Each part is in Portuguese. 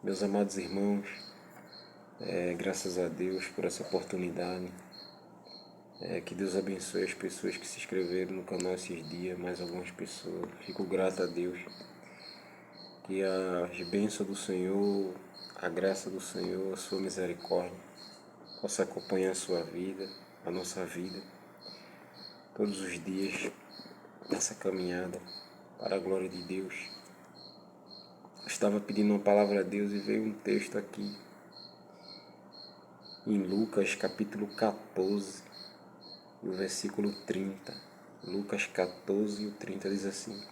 Meus amados irmãos, graças a Deus por essa oportunidade. Que Deus abençoe as pessoas que se inscreveram no canal esses dias, mais algumas pessoas. Fico grato a Deus. Que as bênçãos do Senhor, a graça do Senhor, a sua misericórdia possa acompanhar a sua vida, a nossa vida, todos os dias nessa caminhada para a glória de Deus. Estava pedindo uma palavra a Deus e veio um texto aqui em Lucas capítulo 14 e o versículo 30. Lucas 14 e o 30 diz assim: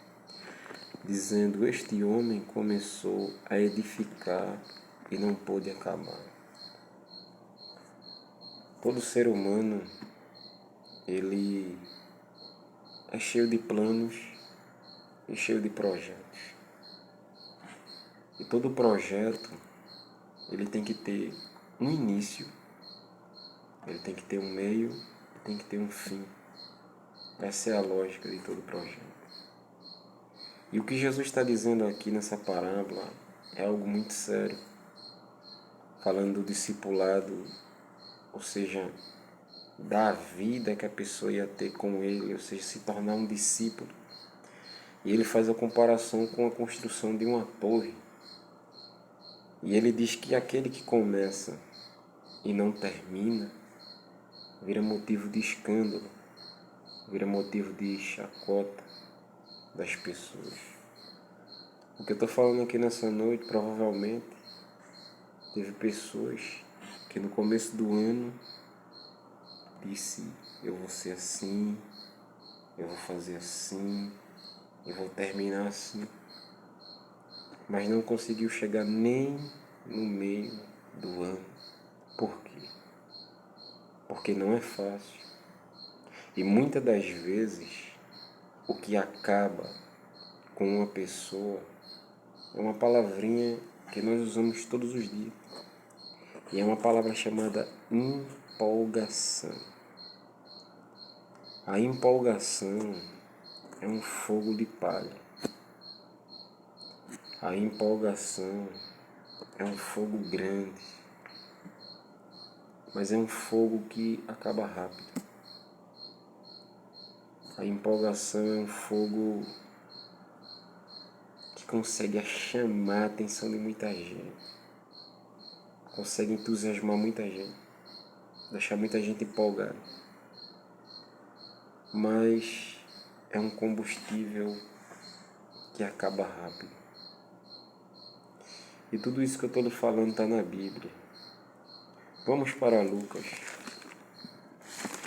dizendo, este homem começou a edificar e não pôde acabar. Todo ser humano, ele é cheio de planos e cheio de projetos. E todo projeto, ele tem que ter um início, ele tem que ter um meio, tem que ter um fim. Essa é a lógica de todo projeto. E o que Jesus está dizendo aqui nessa parábola é algo muito sério, falando do discipulado, ou seja, da vida que a pessoa ia ter com ele, ou seja, se tornar um discípulo. E ele faz a comparação com a construção de uma torre. E ele diz que aquele que começa e não termina, vira motivo de escândalo, vira motivo de chacota das pessoas. O que eu estou falando aqui nessa noite, provavelmente, teve pessoas que no começo do ano disse, eu vou ser assim, eu vou fazer assim, eu vou terminar assim, mas não conseguiu chegar nem no meio do ano. Por quê? Porque não é fácil. E muitas das vezes, o que acaba com uma pessoa é uma palavrinha que nós usamos todos os dias. E é uma palavra chamada empolgação. A empolgação é um fogo de palha. A empolgação é um fogo grande, mas é um fogo que acaba rápido. A empolgação é um fogo que consegue chamar a atenção de muita gente, consegue entusiasmar muita gente, deixar muita gente empolgada. Mas é um combustível que acaba rápido. E tudo isso que eu estou lhe falando está na Bíblia. Vamos para Lucas,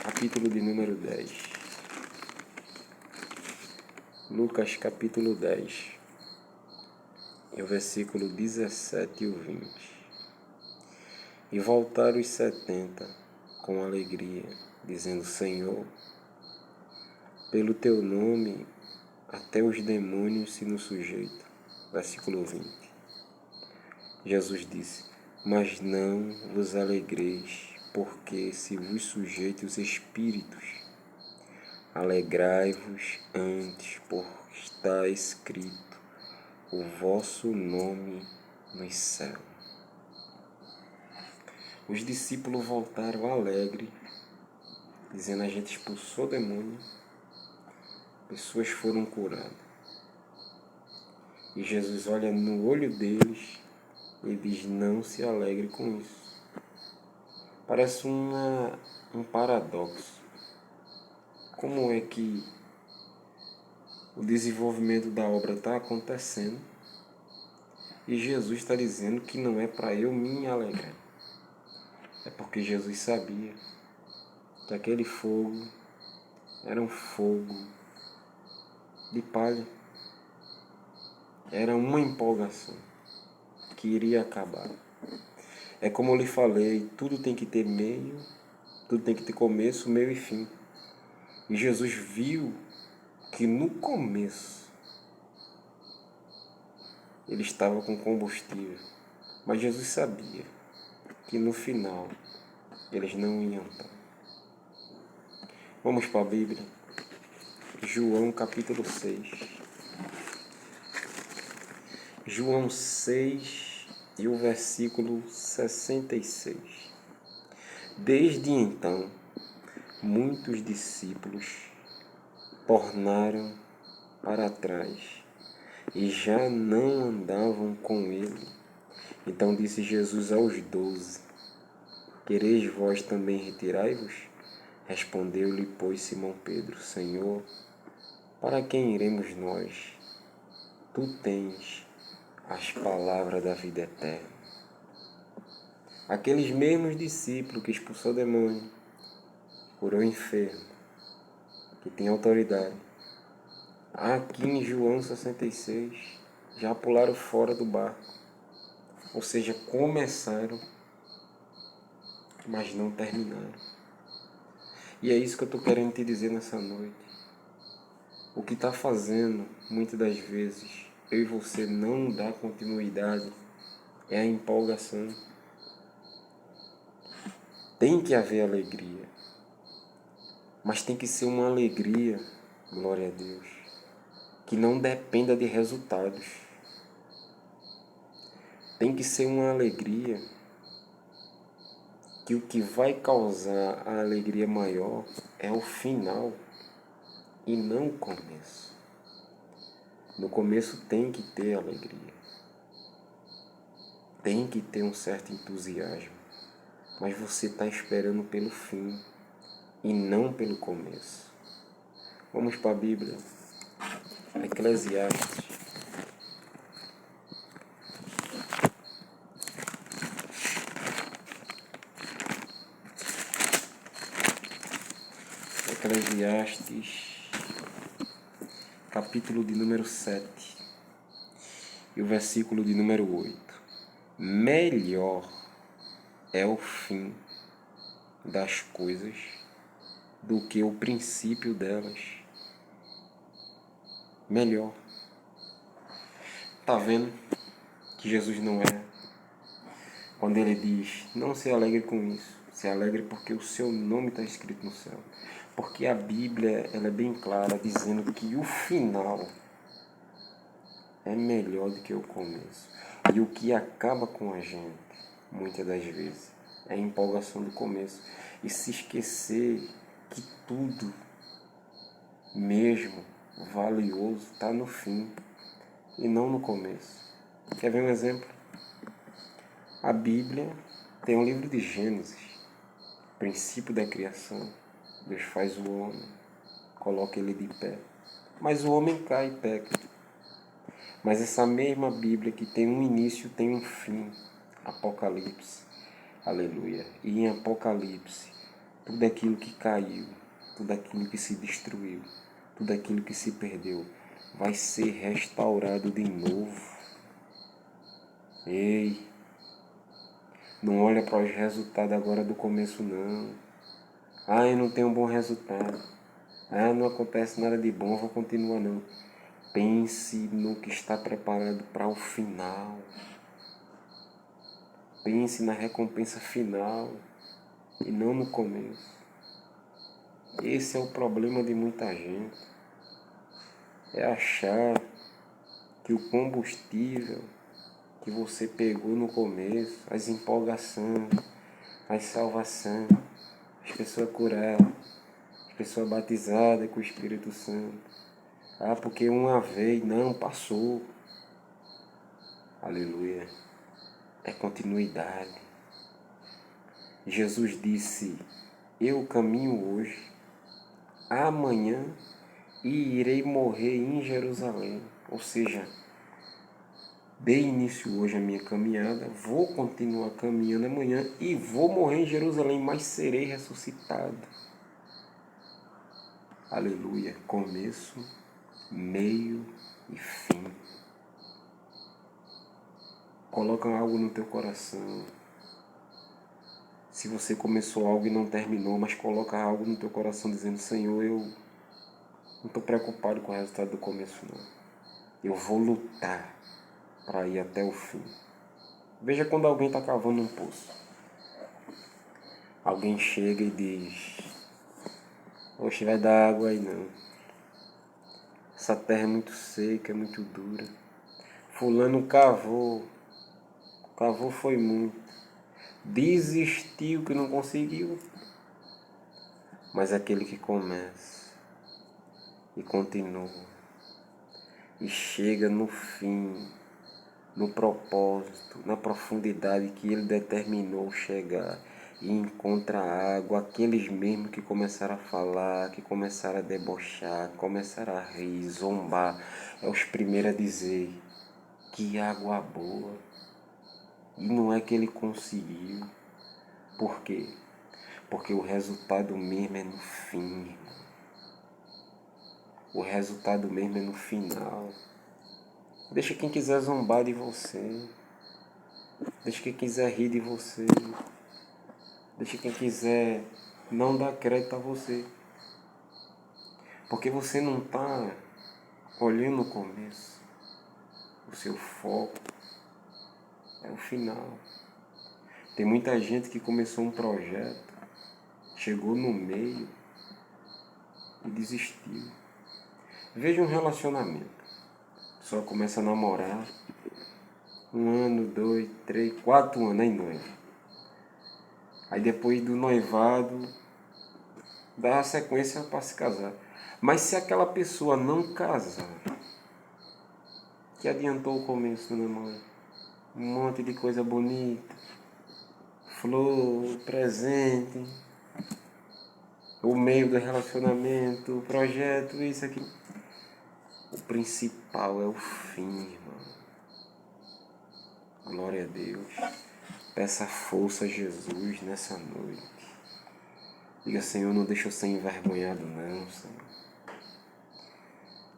capítulo de número 10. Lucas, capítulo 10, e o versículo 17 e o 20. E voltaram os 70 com alegria, dizendo, Senhor, pelo teu nome até os demônios se nos sujeitam. Versículo 20. Jesus disse, mas não vos alegreis, porque se vos sujeita os espíritos. Alegrai-vos antes, porque está escrito o vosso nome no céu. Os discípulos voltaram alegres, dizendo, a gente expulsou demônio, pessoas foram curadas. E Jesus olha no olho deles e diz, não se alegre com isso. Parece um paradoxo. Como é que o desenvolvimento da obra está acontecendo e Jesus está dizendo que não é para eu me alegrar? É porque Jesus sabia que aquele fogo era um fogo de palha. Era uma empolgação que iria acabar. É como eu lhe falei, tudo tem que ter meio, tudo tem que ter começo, meio e fim. E Jesus viu que no começo ele estava com combustível, mas Jesus sabia que no final eles não iam estar. Vamos para a Bíblia. João capítulo 6. João 6 e o versículo 66. Desde então, muitos discípulos tornaram para trás e já não andavam com ele. Então disse Jesus aos 12: Quereis vós também retirai-vos? Respondeu-lhe, pois, Simão Pedro: Senhor, para quem iremos nós? Tu tens as palavras da vida eterna. Aqueles mesmos discípulos que expulsou o demônio, curou o enfermo, que tem autoridade, aqui em João 66, já pularam fora do barco. Ou seja, começaram, mas não terminaram. E é isso que eu estou querendo te dizer nessa noite. O que está fazendo, muitas das vezes, eu e você não dar continuidade é a empolgação. Tem que haver alegria, mas tem que ser uma alegria, glória a Deus, que não dependa de resultados. Tem que ser uma alegria que o que vai causar a alegria maior é o final e não o começo. No começo tem que ter alegria, tem que ter um certo entusiasmo, mas você está esperando pelo fim e não pelo começo. Vamos para a Bíblia, Eclesiastes. Eclesiastes, capítulo de número 7 e o versículo de número 8. Melhor é o fim das coisas do que o princípio delas. Melhor. Tá vendo que Jesus não é? Quando ele diz, não se alegre com isso, se alegre porque o seu nome está escrito no céu. Porque a Bíblia ela é bem clara, dizendo que o final é melhor do que o começo. E o que acaba com a gente, muitas das vezes, é a empolgação do começo. E se esquecer que tudo, mesmo valioso, está no fim e não no começo. Quer ver um exemplo? A Bíblia tem um livro de Gênesis, princípio da criação. Deus faz o homem, coloca ele de pé. Mas o homem cai e peca. Mas essa mesma Bíblia que tem um início, tem um fim. Apocalipse. Aleluia. E em Apocalipse, tudo aquilo que caiu, tudo aquilo que se destruiu, tudo aquilo que se perdeu, vai ser restaurado de novo. Ei, não olha para os resultados agora do começo não. Ah, eu não tenho um bom resultado. Ah, não acontece nada de bom, eu vou continuar não. Pense no que está preparado para o final. Pense na recompensa final e não no começo. Esse é o problema de muita gente. É achar que o combustível que você pegou no começo, as empolgações, a salvação, as pessoas curadas, as pessoas batizadas com o Espírito Santo. Ah, porque uma vez, não, passou. Aleluia. É continuidade. Jesus disse, eu caminho hoje, amanhã, e irei morrer em Jerusalém. Ou seja, dei início hoje à minha caminhada, vou continuar caminhando amanhã e vou morrer em Jerusalém, mas serei ressuscitado. Aleluia. Começo, meio e fim. Coloca algo no teu coração. Se você começou algo e não terminou, mas coloca algo no teu coração dizendo, Senhor, eu não estou preocupado com o resultado do começo não. Eu vou lutar para ir até o fim. Veja quando alguém está cavando um poço. Alguém chega e diz, oxe, vai dar água aí não. Essa terra é muito seca, é muito dura. Fulano cavou cavou foi muito, desistiu que não conseguiu. Mas aquele que começa e continua e chega no fim, no propósito, na profundidade que ele determinou chegar e encontra a água, aqueles mesmos que começaram a falar, que começaram a debochar, começaram a rir, zombar, é os primeiros a dizer que água boa. E não é que ele conseguiu. Por quê? Porque o resultado mesmo é no fim, irmão. O resultado mesmo é no final. Deixa quem quiser zombar de você. Deixa quem quiser rir de você. Deixa quem quiser não dar crédito a você. Porque você não está olhando o começo. O seu foco é o final. Tem muita gente que começou um projeto, chegou no meio e desistiu. Veja um relacionamento. Só começa a namorar 1 ano, 2, 3, 4 anos, aí noiva. Aí depois do noivado, dá a sequência para se casar. Mas se aquela pessoa não casar, que adiantou o começo do namoro? Um monte de coisa bonita, flor, presente, o meio do relacionamento, o projeto, isso aqui. O principal é o fim, irmão. Glória a Deus. Peça força a Jesus nessa noite. Diga, Senhor, não deixa eu ser envergonhado não, Senhor.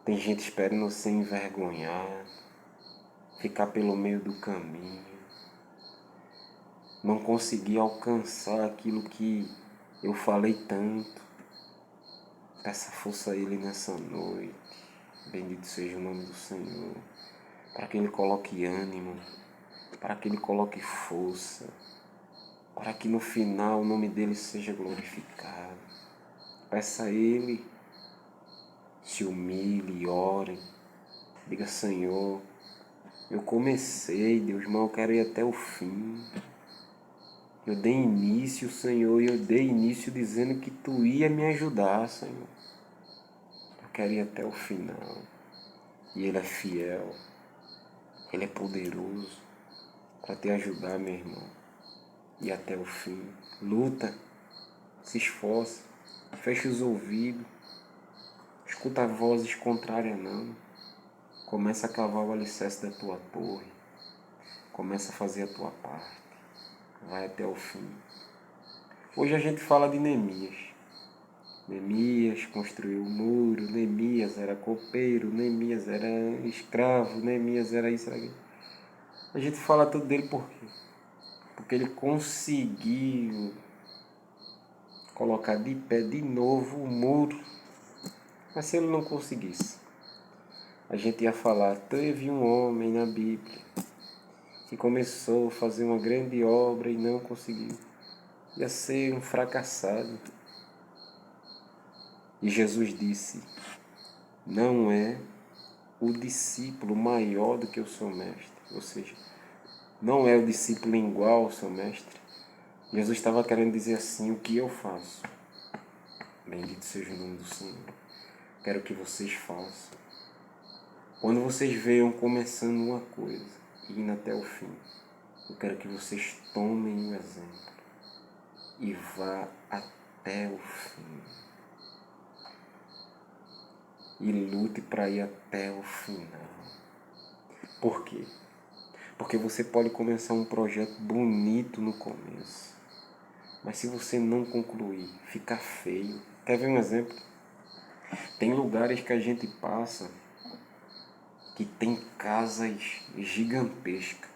Tem gente esperando eu ser envergonhado, ficar pelo meio do caminho, não conseguir alcançar aquilo que eu falei tanto. Peça força a Ele nessa noite. Bendito seja o nome do Senhor. Para que Ele coloque ânimo, para que Ele coloque força, para que no final o nome dEle seja glorificado. Peça a Ele, se humilhe, ore. Diga, Senhor, eu comecei, Deus, mas eu quero ir até o fim. Eu dei início, Senhor, e eu dei início dizendo que Tu ia me ajudar, Senhor. Eu quero ir até o final. E Ele é fiel, Ele é poderoso para te ajudar, meu irmão. E até o fim. Luta, se esforça, fecha os ouvidos, escuta vozes contrárias não. Começa a cavar o alicerce da tua torre. Começa a fazer a tua parte. Vai até o fim. Hoje a gente fala de Neemias. Neemias construiu o muro, Neemias era copeiro, Neemias era escravo, Neemias era isso, era aquilo. A gente fala tudo dele por quê? Porque ele conseguiu colocar de pé de novo o muro. Mas se ele não conseguisse, a gente ia falar, teve um homem na Bíblia que começou a fazer uma grande obra e não conseguiu. Ia ser um fracassado. E Jesus disse, não é o discípulo maior do que o seu mestre. Ou seja, não é o discípulo igual ao seu mestre. Jesus estava querendo dizer assim, o que eu faço? Bendito seja o nome do Senhor. Quero que vocês façam. Quando vocês vejam começando uma coisa e indo até o fim, eu quero que vocês tomem o exemplo e vá até o fim. E lute para ir até o final. Por quê? Porque você pode começar um projeto bonito no começo, mas se você não concluir, fica feio. Quer ver um exemplo? Tem lugares que a gente passa que tem casas gigantescas,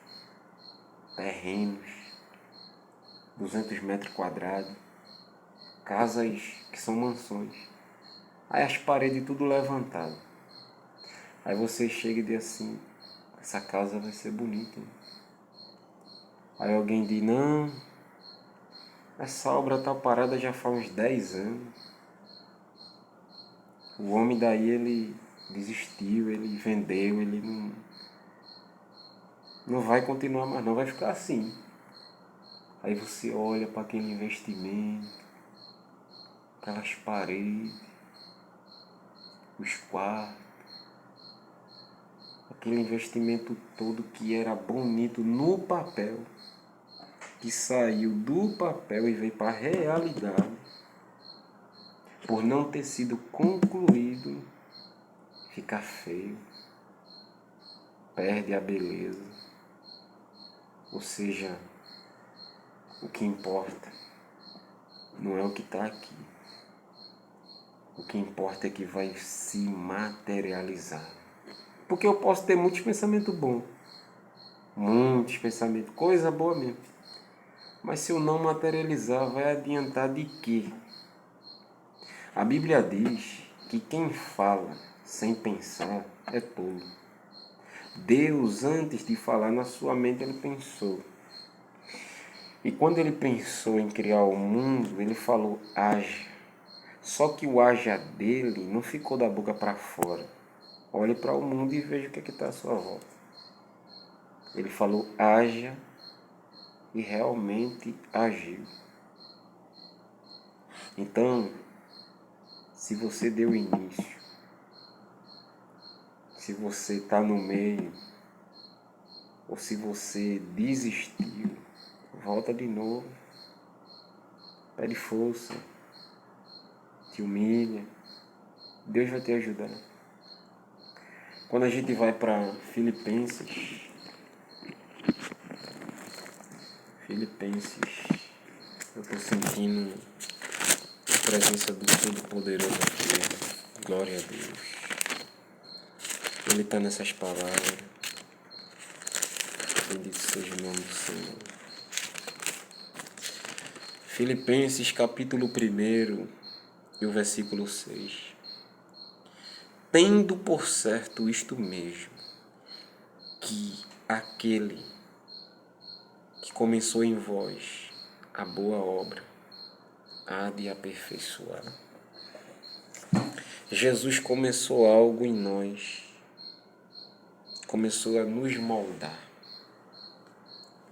terrenos, 200 metros quadrados, casas que são mansões. Aí as paredes tudo levantado. Aí você chega e diz assim, essa casa vai ser bonita, hein? Aí alguém diz, não, essa obra está parada já faz uns 10 anos. O homem daí, ele desistiu, ele vendeu, ele Não vai continuar mais não, vai ficar assim. Aí você olha para aquele investimento, aquelas paredes, os quartos, aquele investimento todo que era bonito no papel, que saiu do papel e veio para a realidade, por não ter sido concluído, fica feio, perde a beleza. Ou seja, o que importa não é o que está aqui. O que importa é que vai se materializar. Porque eu posso ter muitos pensamentos bons, muitos pensamentos, coisa boa mesmo. Mas se eu não materializar, vai adiantar de quê? A Bíblia diz que quem fala sem pensar é tolo. Deus, antes de falar na sua mente, ele pensou. E quando ele pensou em criar o mundo, ele falou, haja. Só que o haja dele não ficou da boca para fora. Olhe para o mundo e veja o que está à sua volta. Ele falou, haja, e realmente agiu. Então, se você deu início, se você está no meio, ou se você desistiu, volta de novo, pede força, te humilha, Deus vai te ajudar. Quando a gente vai para Filipenses, eu estou sentindo a presença do Todo-Poderoso aqui. Glória a Deus. Ele está nessas palavras. Bendito seja o nome do Senhor. Filipenses capítulo 1 e o versículo 6. Tendo por certo isto mesmo, que aquele que começou em vós a boa obra há de aperfeiçoar. Jesus começou algo em nós, começou a nos moldar,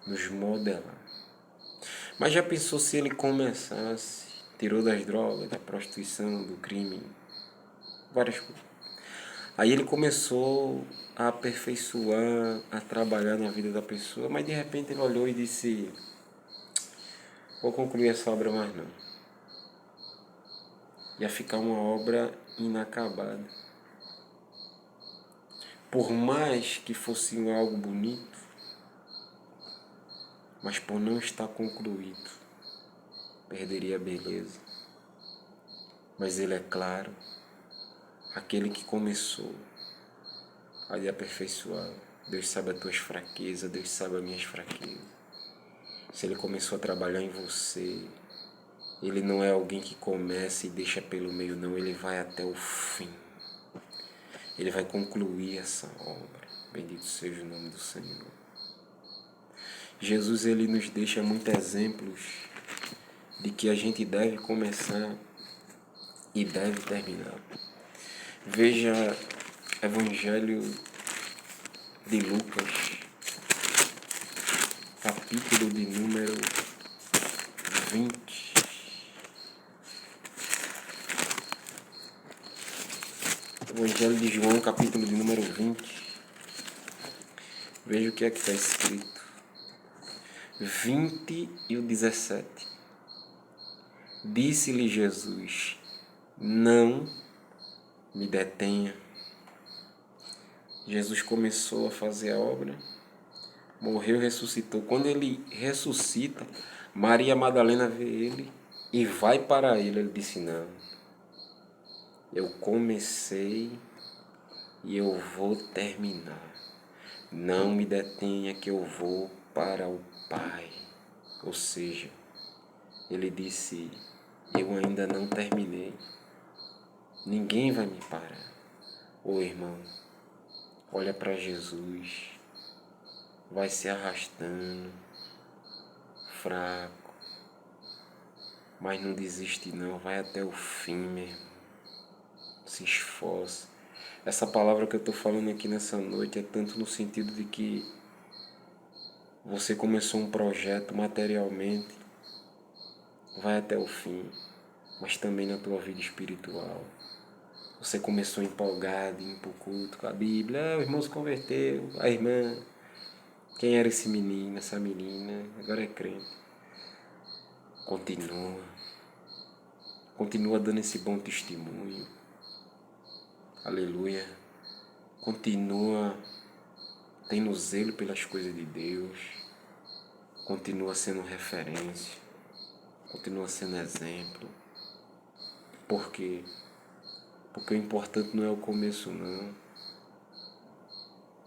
nos modelar. Mas já pensou se ele começasse, tirou das drogas, da prostituição, do crime, várias coisas. Aí ele começou a aperfeiçoar, a trabalhar na vida da pessoa, mas de repente ele olhou e disse, vou concluir essa obra mais não. Ia ficar uma obra inacabada. Por mais que fosse algo bonito, mas por não estar concluído, perderia a beleza. Mas ele é claro, aquele que começou a lhe aperfeiçoar. Deus sabe as tuas fraquezas, Deus sabe as minhas fraquezas. Se ele começou a trabalhar em você, ele não é alguém que começa e deixa pelo meio, não. Ele vai até o fim. Ele vai concluir essa obra. Bendito seja o nome do Senhor. Jesus, ele nos deixa muitos exemplos de que a gente deve começar e deve terminar. Veja Evangelho de Lucas, capítulo de número 20. Evangelho de João, capítulo de número 20. Veja o que é que está escrito. 20 e o 17. Disse-lhe Jesus, não me detenha. Jesus começou a fazer a obra, morreu, ressuscitou. Quando ele ressuscita, Maria Madalena vê ele e vai para ele. Ele disse, não, eu comecei e eu vou terminar. Não me detenha que eu vou para o Pai. Ou seja, ele disse, eu ainda não terminei. Ninguém vai me parar. Ô irmão, olha para Jesus. Vai se arrastando, fraco. Mas não desiste não, vai até o fim mesmo. Se esforça. Essa palavra que eu estou falando aqui nessa noite é tanto no sentido de que Você começou um projeto materialmente, vai até o fim, mas também na tua vida espiritual. Você começou empolgado, indo para o culto com a Bíblia. O irmão se converteu, a irmã, quem era esse menino, essa menina, agora é crente. Continua dando esse bom testemunho. Aleluia. Continua tendo zelo pelas coisas de Deus. Continua sendo referência. Continua sendo exemplo. Por quê? Porque o importante não é o começo, não.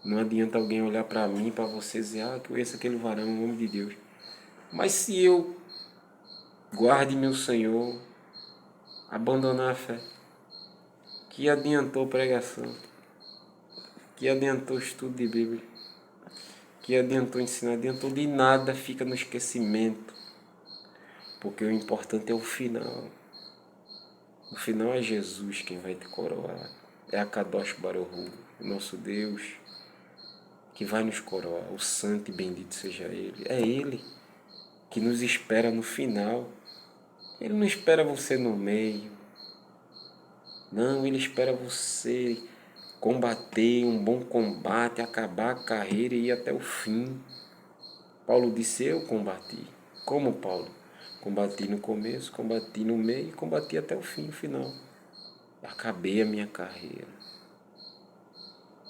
Não adianta alguém olhar para mim, para você e dizer, que eu conheço aquele varão, um homem de Deus. Mas se eu guarde meu Senhor, abandonar a fé, que adiantou pregação? Que adiantou estudo de Bíblia? Que adiantou ensinar? Adiantou de nada, fica no esquecimento. Porque o importante é o final. No final é Jesus quem vai te coroar. É a Kadosh Baruch Hu, o nosso Deus, que vai nos coroar. O santo e bendito seja Ele. É Ele que nos espera no final. Ele não espera você no meio. Não, Ele espera você combater um bom combate, acabar a carreira e ir até o fim. Paulo disse, eu combati. Como Paulo? Combati no começo, combati no meio e combati até o fim, o final. Acabei a minha carreira.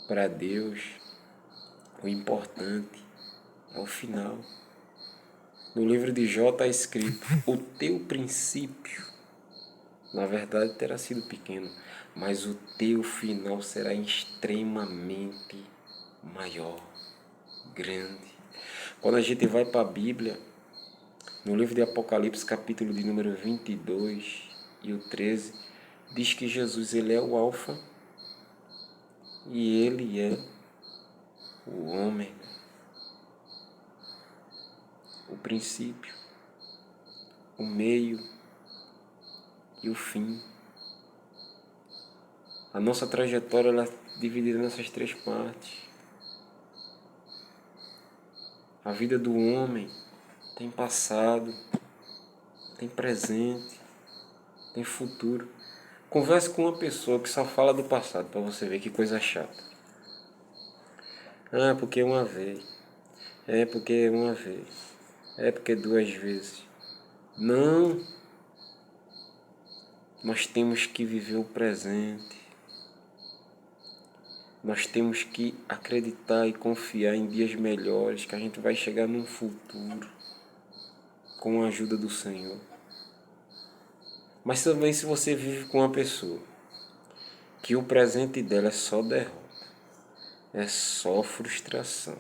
Para Deus, o importante é o final. No livro de Jó está escrito, o teu princípio, na verdade, terá sido pequeno, mas o teu final será extremamente maior, grande. Quando a gente vai para a Bíblia, no livro de Apocalipse, capítulo de número 22 e o 13, diz que Jesus ele é o Alfa e ele é o Ômega, o princípio, o meio e o fim. A nossa trajetória ela é dividida nessas três partes. A vida do homem tem passado, tem presente, tem futuro. Converse com uma pessoa que só fala do passado para você ver que coisa chata. Porque uma vez. Porque uma vez. Porque duas vezes. Não. Nós temos que viver o presente. Nós temos que acreditar e confiar em dias melhores, que a gente vai chegar num futuro com a ajuda do Senhor. Mas também se você vive com uma pessoa que o presente dela é só derrota, é só frustração,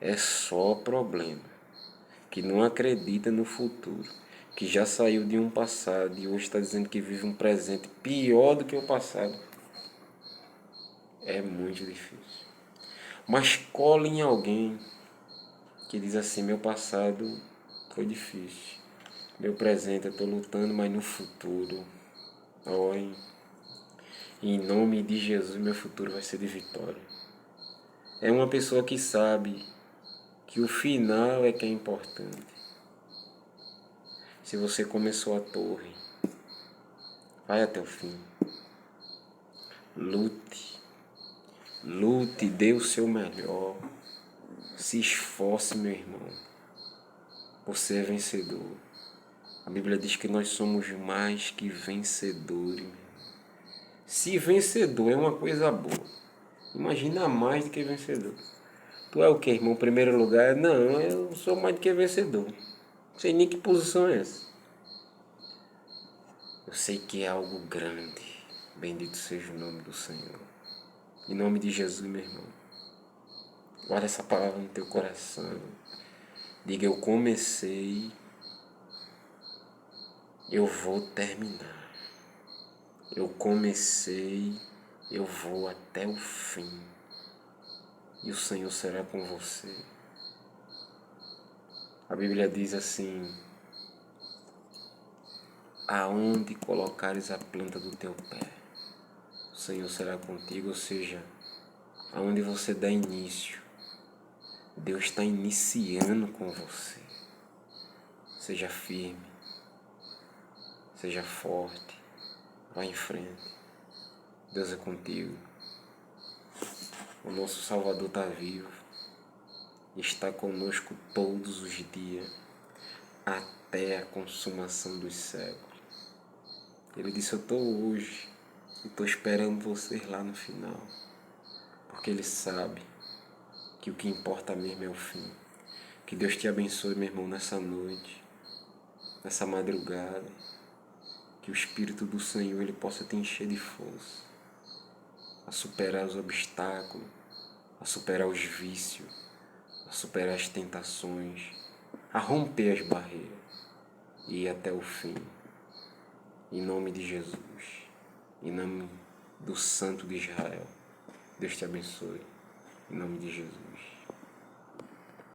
é só problema, que não acredita no futuro, que já saiu de um passado e hoje está dizendo que vive um presente pior do que o passado, é muito difícil. Mas cola em alguém que diz assim, meu passado foi difícil, meu presente eu estou lutando, mas no futuro, olhem, em nome de Jesus meu futuro vai ser de vitória. É uma pessoa que sabe que o final é que é importante. Se você começou a torre, vai até o fim. Lute, dê o seu melhor. Se esforce, meu irmão. Você é vencedor. A Bíblia diz que nós somos mais que vencedores. Se vencedor é uma coisa boa, imagina mais do que vencedor. Tu é o que, irmão? Primeiro lugar? Não, eu sou mais do que vencedor. Não sei nem que posição é essa. Eu sei que é algo grande. Bendito seja o nome do Senhor. Em nome de Jesus, meu irmão. Guarda essa palavra no teu coração. Diga, eu comecei, eu vou terminar. Eu comecei, eu vou até o fim. E o Senhor será com você. A Bíblia diz assim, aonde colocares a planta do teu pé, o Senhor será contigo, ou seja, aonde você dá início, Deus está iniciando com você. Seja firme, seja forte, vá em frente. Deus é contigo. O nosso Salvador está vivo e está conosco todos os dias, até a consumação dos séculos. Ele disse: eu estou hoje e estou esperando vocês lá no final, porque Ele sabe que o que importa mesmo é o fim. Que Deus te abençoe, meu irmão, nessa noite, nessa madrugada. Que o Espírito do Senhor Ele possa te encher de força a superar os obstáculos, a superar os vícios, a superar as tentações, a romper as barreiras e ir até o fim. Em nome de Jesus, em nome do Santo de Israel, Deus te abençoe. Em nome de Jesus.